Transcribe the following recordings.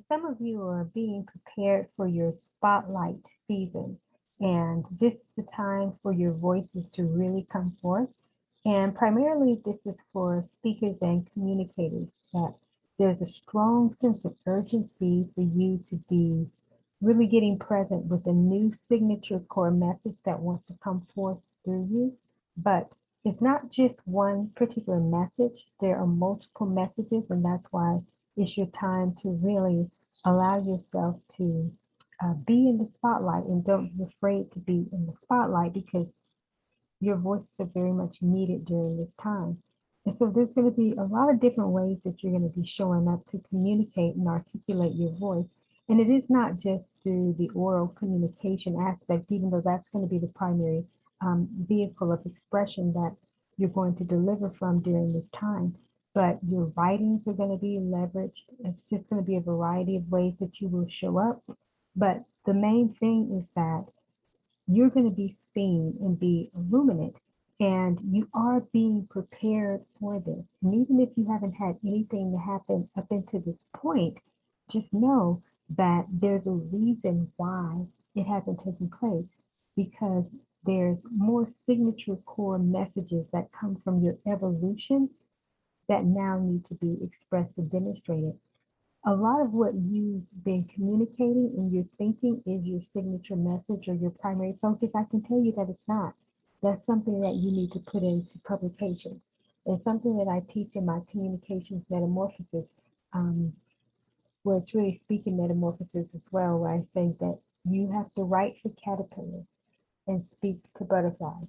Some of you are being prepared for your spotlight season, and this is the time for your voices to really come forth. And primarily, this is for speakers and communicators that there's a strong sense of urgency for you to be really getting present with a new signature core message that wants to come forth through you. But it's not just one particular message, there are multiple messages, and that's why it's your time to really allow yourself to be in the spotlight, and don't be afraid to be in the spotlight because your voices are very much needed during this time. And so there's going to be a lot of different ways that you're going to be showing up to communicate and articulate your voice. And it is not just through the oral communication aspect, even though that's going to be the primary vehicle of expression that you're going to deliver from during this time. But your writings are going to be leveraged. It's just going to be a variety of ways that you will show up. But the main thing is that you're going to be seen and be illuminate, and you are being prepared for this. And even if you haven't had anything to happen up until this point, just know that there's a reason why it hasn't taken place, because there's more signature core messages that come from your evolution that now need to be expressed and demonstrated. A lot of what you've been communicating and you're thinking is your signature message or your primary focus. I can tell you that it's not. That's something that you need to put into publication. It's something that I teach in my communications metamorphosis, where it's really speaking metamorphosis as well, where I say that you have to write for caterpillars and speak to butterflies.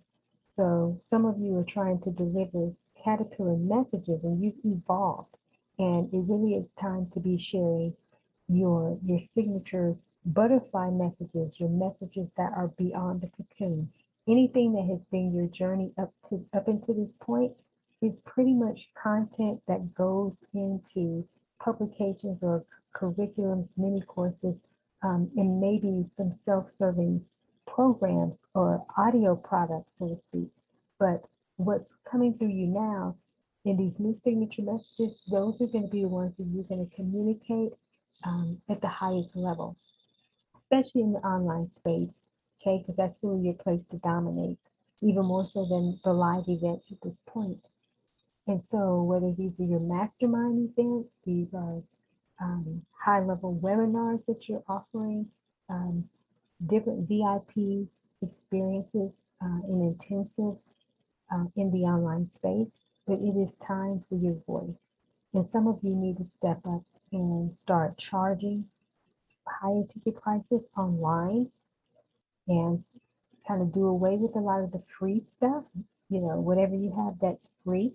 So some of you are trying to deliver caterpillar messages and you've evolved. And it really is time to be sharing your signature butterfly messages, your messages that are beyond the cocoon. Anything that has been your journey up into this point is pretty much content that goes into publications or curriculums, mini courses, and maybe some self-serving programs or audio products, so to speak. But what's coming through you now in these new signature messages, those are going to be the ones that you're going to communicate at the highest level, especially in the online space, okay? Because that's really your place to dominate, even more so than the live events at this point. And so whether these are your mastermind events, these are high-level webinars that you're offering, different VIP experiences and intensive in the online space, but it is time for your voice. And some of you need to step up and start charging higher ticket prices online and kind of do away with a lot of the free stuff. You know, whatever you have that's free,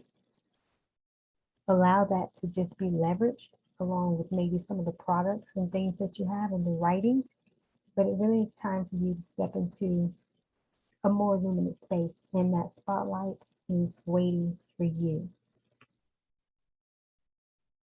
allow that to just be leveraged along with maybe some of the products and things that you have in the writing. But it really is time for you to step into a more luminous space, and that spotlight is waiting for you.